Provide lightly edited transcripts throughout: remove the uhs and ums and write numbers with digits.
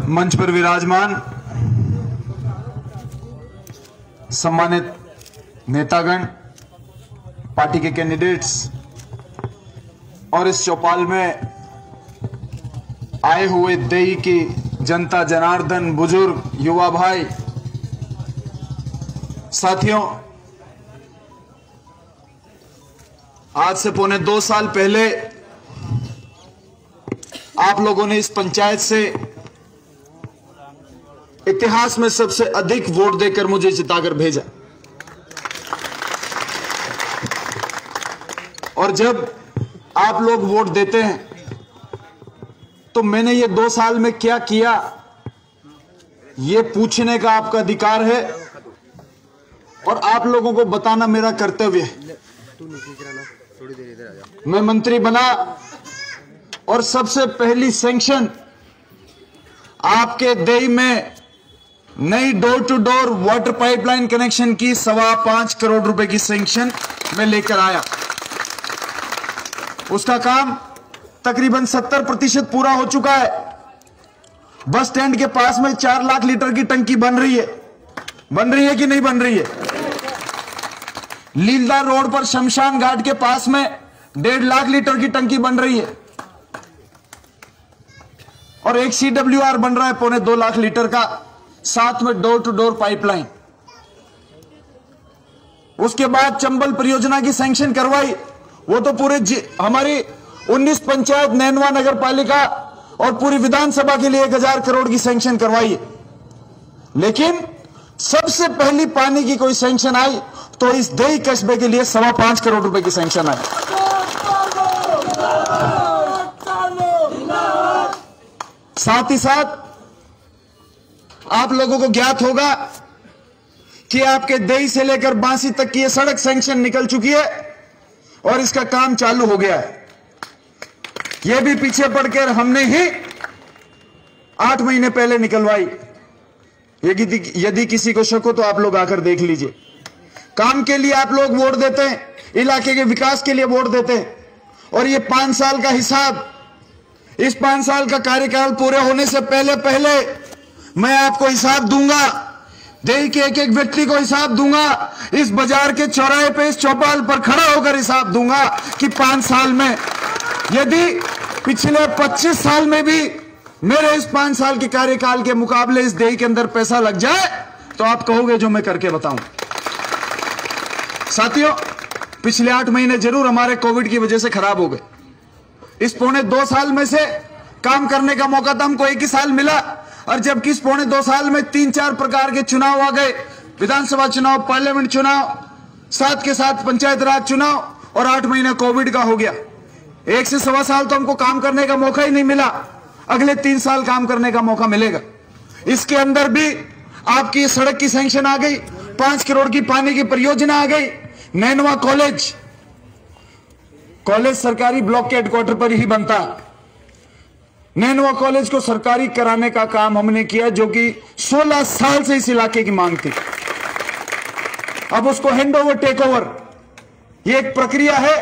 मंच पर विराजमान सम्मानित नेतागण, पार्टी के कैंडिडेट्स और इस चौपाल में आए हुए देई की जनता जनार्दन, बुजुर्ग, युवा भाई, साथियों, आज से पौने 2 साल पहले आप लोगों ने इस पंचायत से इतिहास में सबसे अधिक वोट देकर मुझे जिताकर भेजा। और जब आप लोग वोट देते हैं तो मैंने ये 2 साल में क्या किया, ये पूछने का आपका अधिकार है और आप लोगों को बताना मेरा कर्तव्य है। मैं मंत्री बना और सबसे पहली सैंक्शन आपके देई में नई door to door water pipeline connection की 5.25 करोड़ रुपए की सैंक्शन में लेकर आया। उसका काम तकरीबन 70% पूरा हो चुका है। बस स्टैंड के पास में 4 लाख लीटर की टंकी बन रही है कि नहीं बन रही है? लीलदार रोड पर शमशान घाट के पास में 1.5 लाख लीटर की टंकी बन रही है और एक CWR बन रहा है 2.25 लाख लीटर का, साथ में डोर टू डोर पाइपलाइन। उसके बाद चंबल परियोजना की सैंक्शन करवाई, वो तो पूरे हमारी 19 पंचायत, नैनवा नगर पालिका और पूरी विधानसभा के लिए 1000 करोड़ की सैंक्शन करवाई है। लेकिन सबसे पहली पानी की कोई सैंक्शन आई तो इस देई कस्बे के लिए 5.25 करोड़ रुपए की सैंक्शन आई। साथ ही साथ आप लोगों को ज्ञात होगा कि आपके देई से लेकर बांसी तक की यह सड़क सैंक्शन निकल चुकी है और इसका काम चालू हो गया है। यह भी पीछे पड़कर हमने ही 8 महीने पहले निकलवाई। यदि किसी को शक हो तो आप लोग आकर देख लीजिए। काम के लिए आप लोग वोट देते हैं, इलाके के विकास के लिए वोट देते हैं और ये 5 साल का हिसाब, इस 5 साल का कार्यकाल पूरे होने से पहले मैं आपको हिसाब दूंगा। देई के एक व्यक्ति को हिसाब दूंगा। इस बाजार के चौराहे पे, इस चौपाल पर खड़ा होकर हिसाब दूंगा कि 5 साल में, यदि पिछले 25 साल में भी मेरे इस 5 साल के कार्यकाल के मुकाबले इस देई के अंदर पैसा लग जाए तो आप कहोगे जो मैं करके बताऊं। साथियों, पिछले 8 महीने जरूर हमारे कोविड की वजह से खराब हो गए। इस पौने 2 साल में से काम करने का मौका तो हमको 1 ही साल मिला और जबकि इस पौने 2 साल में 3-4 प्रकार के चुनाव आ गए, विधानसभा चुनाव, पार्लियामेंट चुनाव, साथ के साथ पंचायत राज चुनाव और 8 महीने कोविड का हो गया। 1 से 1.25 साल तो हमको काम करने का मौका ही नहीं मिला। अगले 3 साल काम करने का मौका मिलेगा। इसके अंदर भी आपकी सड़क की सैंक्शन आ गई, 5 करोड़ की पानी की परियोजना आ गई। नैनवा कॉलेज सरकारी ब्लॉक के हेडक्वार्टर पर ही बनता। नैनवा कॉलेज को सरकारी कराने का काम हमने किया, जो कि 16 साल से इस इलाके की मांग थी। अब उसको हैंड ओवर, टेक ओवर, ये एक प्रक्रिया है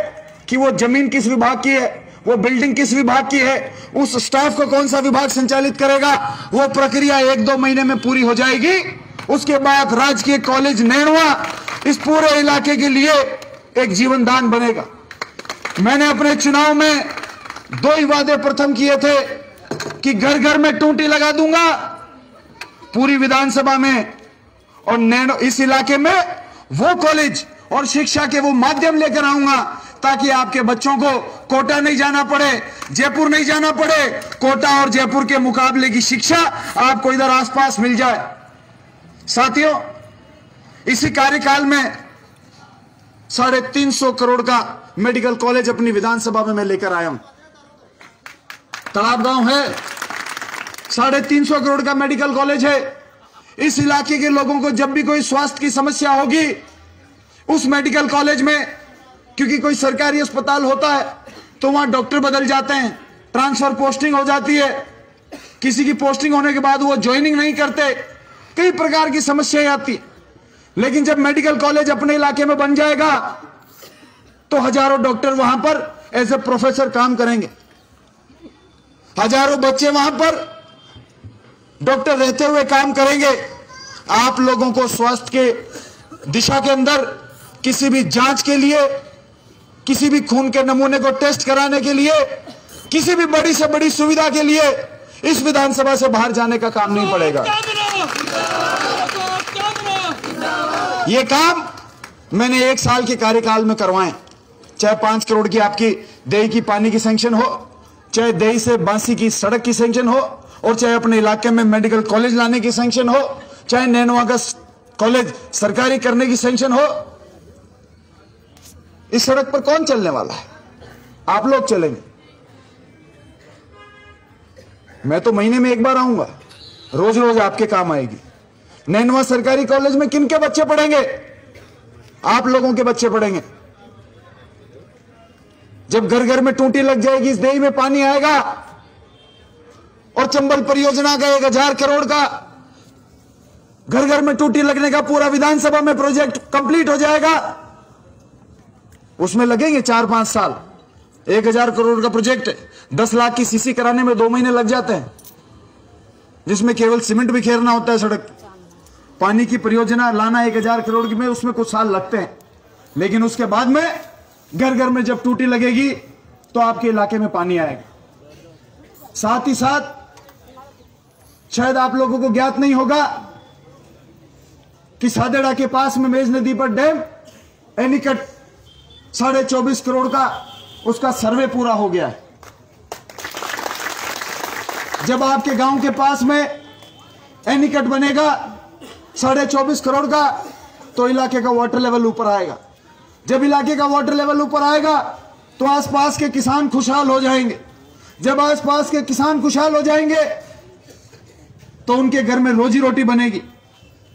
कि वो जमीन किस विभाग की है, वो बिल्डिंग किस विभाग की है, उस स्टाफ को कौन सा विभाग संचालित करेगा, वो प्रक्रिया 1-2 महीने में पूरी हो जाएगी। उसके बाद राजकीय कॉलेज नैनवा इस पूरे इलाके के लिए एक जीवनदान बनेगा। मैंने अपने चुनाव में 2 ही वादे प्रथम किए थे कि घर घर में टूटी लगा दूंगा पूरी विधानसभा में, और इस इलाके में वो कॉलेज और शिक्षा के वो माध्यम लेकर आऊंगा ताकि आपके बच्चों को कोटा नहीं जाना पड़े, जयपुर नहीं जाना पड़े। कोटा और जयपुर के मुकाबले की शिक्षा आपको इधर आसपास मिल जाए। साथियों, इसी कार्यकाल में 350 करोड़ का मेडिकल कॉलेज अपनी विधानसभा में मैं लेकर आया हूं। तालाब गांव है, 350 करोड़ का मेडिकल कॉलेज है। इस इलाके के लोगों को जब भी कोई स्वास्थ्य की समस्या होगी, उस मेडिकल कॉलेज में, क्योंकि कोई सरकारी अस्पताल होता है तो वहां डॉक्टर बदल जाते हैं, ट्रांसफर पोस्टिंग हो जाती है, किसी की पोस्टिंग होने के बाद वो ज्वाइनिंग नहीं करते, कई प्रकार की समस्याएं आती। लेकिन जब मेडिकल कॉलेज अपने इलाके में बन जाएगा तो हजारों डॉक्टर वहां पर एज ए प्रोफेसर काम करेंगे, हजारों बच्चे वहां पर डॉक्टर रहते हुए काम करेंगे। आप लोगों को स्वास्थ्य के दिशा के अंदर किसी भी जांच के लिए, किसी भी खून के नमूने को टेस्ट कराने के लिए, किसी भी बड़ी से बड़ी सुविधा के लिए इस विधानसभा से बाहर जाने का काम नहीं पड़ेगा। ये काम मैंने 1 साल के कार्यकाल में करवाए। चाहे 5 करोड़ की आपकी देही की पानी की सैंक्शन हो, चाहे देही से बांसी की सड़क की सैंक्शन हो, और चाहे अपने इलाके में मेडिकल कॉलेज लाने की सैंक्शन हो, चाहे नैनवा का कॉलेज सरकारी करने की सैंक्शन हो। इस सड़क पर कौन चलने वाला है? आप लोग चलेंगे। मैं तो महीने में 1 बार आऊंगा, रोज रोज आपके काम आएगी। नैनवा सरकारी कॉलेज में किन के बच्चे पढ़ेंगे? आप लोगों के बच्चे पढ़ेंगे। जब घर घर में टूटी लग जाएगी, इस देही में पानी आएगा, और चंबल परियोजना का 1000 करोड़ का घर घर में टूटी लगने का पूरा विधानसभा में प्रोजेक्ट कंप्लीट हो जाएगा। उसमें लगेंगे 4-5 साल। 1000 करोड़ का प्रोजेक्ट है, 10 लाख की सीसी कराने में 2 महीने लग जाते हैं, जिसमें केवल सीमेंट बिखेरना होता है सड़क। पानी की परियोजना लाना 1000 करोड़ की में, उसमें कुछ साल लगते हैं, लेकिन उसके बाद में घर घर में जब टूटी लगेगी तो आपके इलाके में पानी आएगा। साथ ही साथ शायद आप लोगों को ज्ञात नहीं होगा कि सादेड़ा के पास में मेज नदी पर डैम एनीकट 24.5 करोड़ का उसका सर्वे पूरा हो गया है। जब आपके गांव के पास में एनीकट बनेगा 24.5 करोड़ का, तो इलाके का वाटर लेवल ऊपर आएगा। जब इलाके का वाटर लेवल ऊपर आएगा तो आसपास के किसान खुशहाल हो जाएंगे। जब आसपास के किसान खुशहाल हो जाएंगे तो उनके घर में रोजी रोटी बनेगी।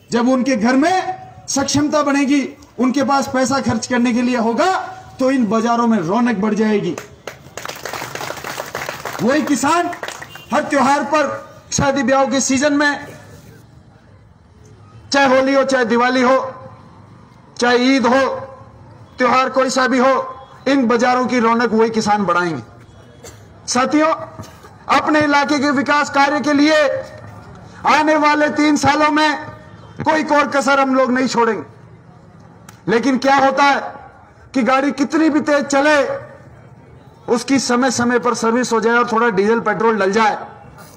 जब उनके घर में सक्षमता बनेगी, उनके पास पैसा खर्च करने के लिए होगा, तो इन बाजारों में रौनक बढ़ जाएगी। वही किसान हर त्योहार पर, शादी ब्याह के सीजन में, चाहे होली हो, चाहे दिवाली हो, चाहे ईद हो, त्योहार कोई सा भी हो, इन बाजारों की रौनक वही किसान बढ़ाएंगे। साथियों, अपने इलाके के विकास कार्य के लिए आने वाले 3 सालों में कोई कोर कसर हम लोग नहीं छोड़ेंगे। लेकिन क्या होता है कि गाड़ी कितनी भी तेज चले, उसकी समय समय पर सर्विस हो जाए और थोड़ा डीजल पेट्रोल डल जाए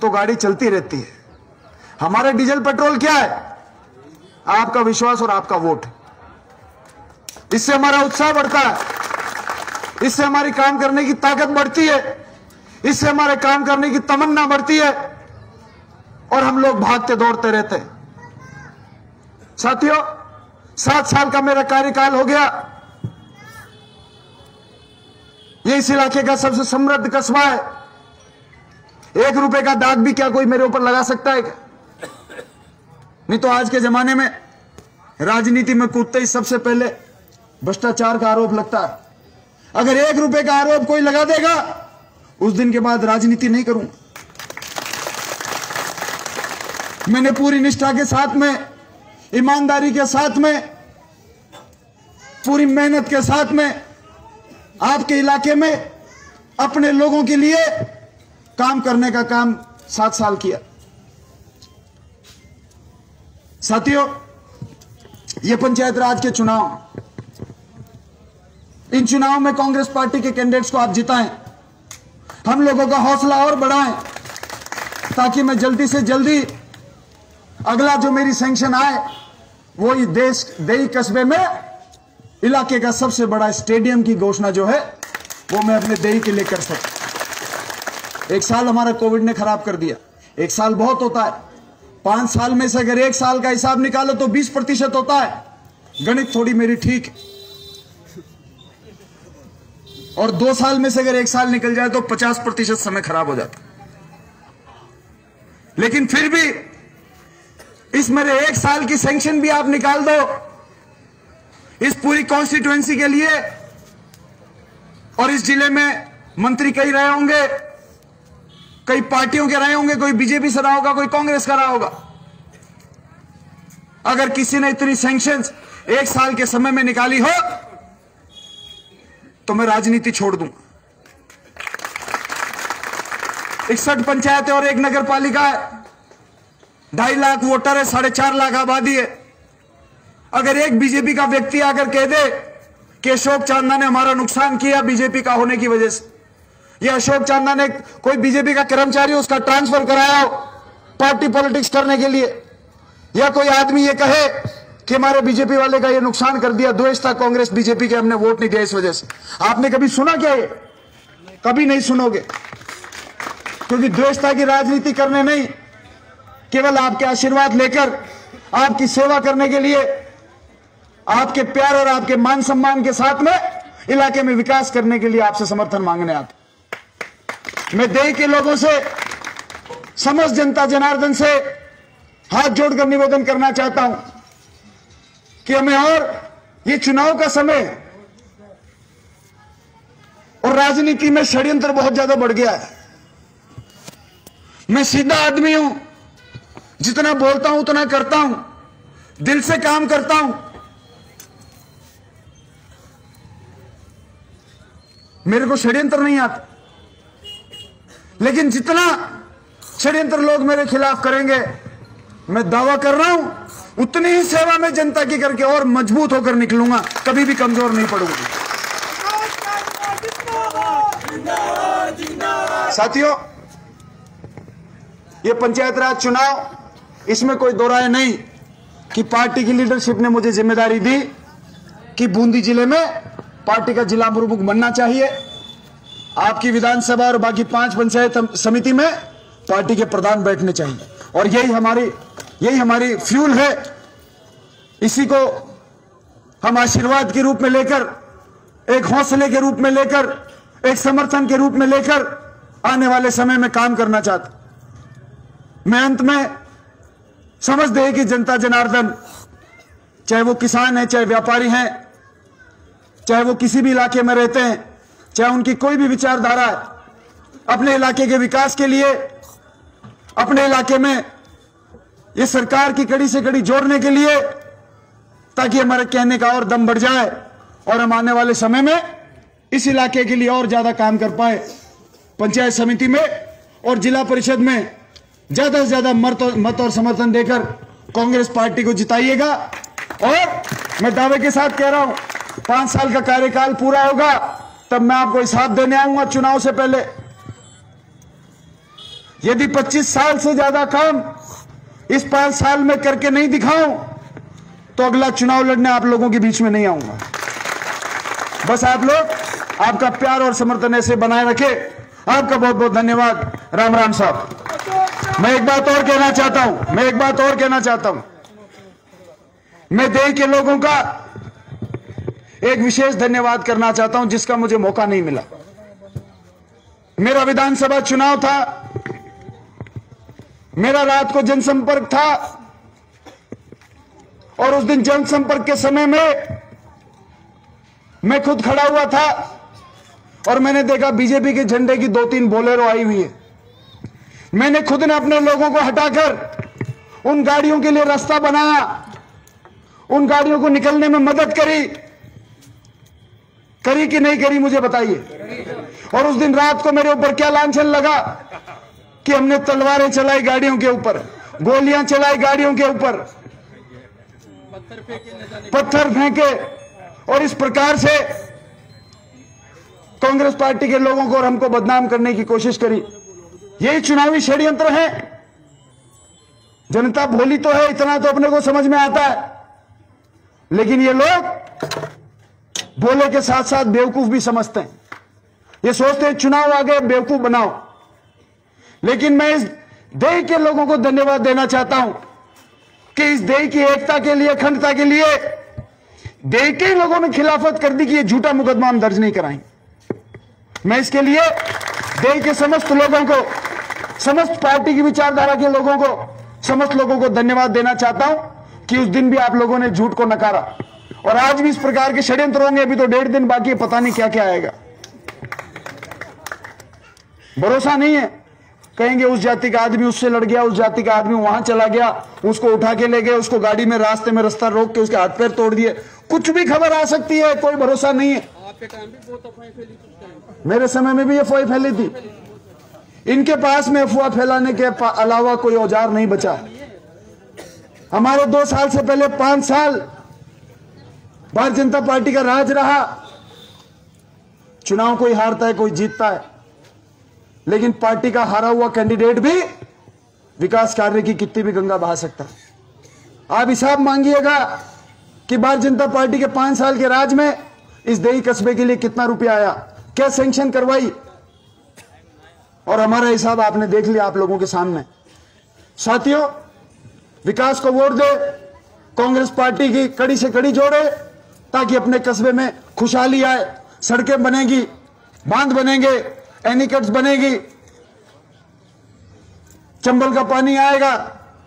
तो गाड़ी चलती रहती है। हमारा डीजल पेट्रोल क्या है? आपका विश्वास और आपका वोट। इससे हमारा उत्साह बढ़ता है, इससे हमारी काम करने की ताकत बढ़ती है, इससे हमारे काम करने की तमन्ना बढ़ती है, और हम लोग भागते दौड़ते रहते हैं। साथियों, 7 साल का मेरा कार्यकाल हो गया। ये इस इलाके का सबसे समृद्ध कस्बा है। 1 रुपए का दाग भी क्या कोई मेरे ऊपर लगा सकता है क्या? नहीं तो आज के जमाने में राजनीति में कूदते ही सबसे पहले भ्रष्टाचार का आरोप लगता है। अगर 1 रुपए का आरोप कोई लगा देगा, उस दिन के बाद राजनीति नहीं करूंगा। मैंने पूरी निष्ठा के साथ में, ईमानदारी के साथ में, पूरी मेहनत के साथ में आपके इलाके में अपने लोगों के लिए काम करने का काम 7 साल किया। साथियों, ये पंचायत राज के चुनाव, इन चुनाव में कांग्रेस पार्टी के कैंडिडेट्स को आप जिताएं, हम लोगों का हौसला और बढ़ाएं, ताकि मैं जल्दी से जल्दी अगला जो मेरी सैंक्शन आए वो देही कस्बे में इलाके का सबसे बड़ा स्टेडियम की घोषणा जो है वो मैं अपने देही के लिए कर सकता। 1 साल हमारा कोविड ने खराब कर दिया। 1 साल बहुत होता है। 5 साल में से अगर 1 साल का हिसाब निकालो तो 20% होता है। गणित थोड़ी मेरी ठीक है। और 2 साल में से अगर 1 साल निकल जाए तो 50% समय खराब हो जाता। लेकिन फिर भी इस मेरे 1 साल की सैंक्शन भी आप निकाल दो इस पूरी कॉन्स्टिट्यूएंसी के लिए, और इस जिले में मंत्री कई रहे होंगे, कई पार्टियों के रहे होंगे, कोई बीजेपी से रहा होगा, कोई कांग्रेस का रहा होगा। अगर किसी ने इतनी सैंक्शंस 1 साल के समय में निकाली हो तो मैं राजनीति छोड़ दूंगा। 61 पंचायतें और 1 नगर पालिका है। 2.5 लाख वोटर है, 4.5 लाख आबादी है। अगर एक बीजेपी का व्यक्ति आकर कह दे कि अशोक चांदा ने हमारा नुकसान किया बीजेपी का होने की वजह से, या अशोक चांदा ने कोई बीजेपी का कर्मचारी उसका ट्रांसफर कराया हो पार्टी पॉलिटिक्स करने के लिए, या कोई आदमी ये कहे कि हमारे बीजेपी वाले का ये नुकसान कर दिया, द्वेष था कांग्रेस बीजेपी के, हमने वोट नहीं दिया इस वजह से, आपने कभी सुना क्या? ये कभी नहीं सुनोगे, क्योंकि द्वेषता की राजनीति करने नहीं, केवल आपके आशीर्वाद लेकर, आपकी सेवा करने के लिए, आपके प्यार और आपके मान सम्मान के साथ में इलाके में विकास करने के लिए आपसे समर्थन मांगने आते। मैं देश के लोगों से, समस्त जनता जनार्दन से हाथ जोड़कर निवेदन करना चाहता हूं कि हमें, और ये चुनाव का समय है और राजनीति में षड्यंत्र बहुत ज्यादा बढ़ गया है। मैं सीधा आदमी हूं, जितना बोलता हूं उतना करता हूं, दिल से काम करता हूं। मेरे को षड्यंत्र नहीं आता, लेकिन जितना षड्यंत्र लोग मेरे खिलाफ करेंगे, मैं दावा कर रहा हूं उतनी ही सेवा में जनता की करके और मजबूत होकर निकलूंगा, कभी भी कमजोर नहीं पड़ूंगा। साथियों, ये पंचायत राज चुनाव, इसमें कोई दो राय नहीं कि पार्टी की लीडरशिप ने मुझे जिम्मेदारी दी कि बूंदी जिले में पार्टी का जिला प्रमुख बनना चाहिए। आपकी विधानसभा और बाकी 5 पंचायत समिति में पार्टी के प्रधान बैठने चाहिए, और यही हमारी फ्यूल है। इसी को हम आशीर्वाद के रूप में लेकर, एक हौसले के रूप में लेकर, एक समर्थन के रूप में लेकर आने वाले समय में काम करना चाहता। मैं अंत में समझ दे कि जनता जनार्दन, चाहे वो किसान है, चाहे व्यापारी हैं, चाहे वो किसी भी इलाके में रहते हैं, चाहे उनकी कोई भी विचारधारा है, अपने इलाके के विकास के लिए, अपने इलाके में ये सरकार की कड़ी से कड़ी जोड़ने के लिए, ताकि हमारे कहने का और दम बढ़ जाए और हम आने वाले समय में इस इलाके के लिए और ज्यादा काम कर पाए। पंचायत समिति में और जिला परिषद में ज्यादा से ज्यादा मत और समर्थन देकर कांग्रेस पार्टी को जिताइएगा। और मैं दावे के साथ कह रहा हूं, 5 साल का कार्यकाल पूरा होगा तब मैं आपको हिसाब देने आऊंगा चुनाव से पहले। यदि 25 साल से ज्यादा काम इस 5 साल में करके नहीं दिखाऊं तो अगला चुनाव लड़ने आप लोगों के बीच में नहीं आऊंगा। बस आप लोग आपका प्यार और समर्थन ऐसे बनाए रखे। आपका बहुत बहुत धन्यवाद। राम राम साहब। मैं एक बात और कहना चाहता हूं, मैं देश के लोगों का एक विशेष धन्यवाद करना चाहता हूं जिसका मुझे मौका नहीं मिला। मेरा विधानसभा चुनाव था, मेरा रात को जनसंपर्क था, और उस दिन जनसंपर्क के समय में मैं खुद खड़ा हुआ था और मैंने देखा बीजेपी के झंडे की 2-3 बोलेरो आई हुई है। मैंने खुद ने अपने लोगों को हटाकर उन गाड़ियों के लिए रास्ता बनाया, उन गाड़ियों को निकलने में मदद करी कि नहीं करी मुझे बताइए। और उस दिन रात को मेरे ऊपर क्या लांछन लगा कि हमने तलवारें चलाई गाड़ियों के ऊपर, गोलियां चलाई गाड़ियों के ऊपर, पत्थर फेंके, और इस प्रकार से कांग्रेस पार्टी के लोगों को और हमको बदनाम करने की कोशिश करी। यही चुनावी षड्यंत्र है। जनता भोली तो है, इतना तो अपने को समझ में आता है, लेकिन ये लोग भोले के साथ साथ बेवकूफ भी समझते हैं। ये सोचते हैं चुनाव आ गए बेवकूफ बनाओ। लेकिन मैं इस देश के लोगों को धन्यवाद देना चाहता हूं कि इस देश की एकता के लिए, अखंडता के लिए देश के लोगों ने खिलाफत कर दी कि ये झूठा मुकदमा हम दर्ज नहीं कराएंगे। मैं इसके लिए देश के समस्त लोगों को, समस्त पार्टी की विचारधारा के लोगों को, समस्त लोगों को धन्यवाद देना चाहता हूं कि उस दिन भी आप लोगों ने झूठ को नकारा, और आज भी इस प्रकार के षड्यंत्र होंगे। अभी तो 1.5 दिन बाकी है, पता नहीं क्या क्या आएगा, भरोसा नहीं है। कहेंगे उस जाति का आदमी उससे लड़ गया, उस जाति का आदमी वहां चला गया, उसको उठा के ले गए, उसको गाड़ी में रास्ते में रास्ता रोक के उसके हाथ पैर तोड़ दिए। कुछ भी खबर आ सकती है, कोई भरोसा नहीं है। आपके टाइम भी बहुत अफवाहें फैली थी, मेरे समय में भी अफवाह फैली थी। इनके पास में अफवाह फैलाने के अलावा कोई औजार नहीं बचा। हमारे 2 साल से पहले 5 साल भारतीय जनता पार्टी का राज रहा। चुनाव कोई हारता है, कोई जीतता है, लेकिन पार्टी का हारा हुआ कैंडिडेट भी विकास कार्य की कितनी भी गंगा बहा सकता है। आप हिसाब मांगिएगा कि भारतीय जनता पार्टी के 5 साल के राज में इस देही कस्बे के लिए कितना रुपया आया, क्या सैंक्शन करवाई, और हमारा हिसाब आपने देख लिया आप लोगों के सामने। साथियों, विकास को वोट दे, कांग्रेस पार्टी की कड़ी से कड़ी जोड़े, ताकि अपने कस्बे में खुशहाली आए, सड़कें बनेगी, बांध बनेंगे, एनीकट्स बनेगी, चंबल का पानी आएगा,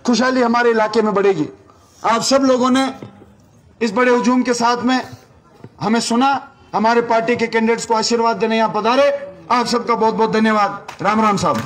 खुशहाली हमारे इलाके में बढ़ेगी। आप सब लोगों ने इस बड़े हुजूम के साथ में हमें सुना, हमारे पार्टी के कैंडिडेट्स को आशीर्वाद देने यहां पधारे। आप सबका बहुत बहुत धन्यवाद। राम राम साहब।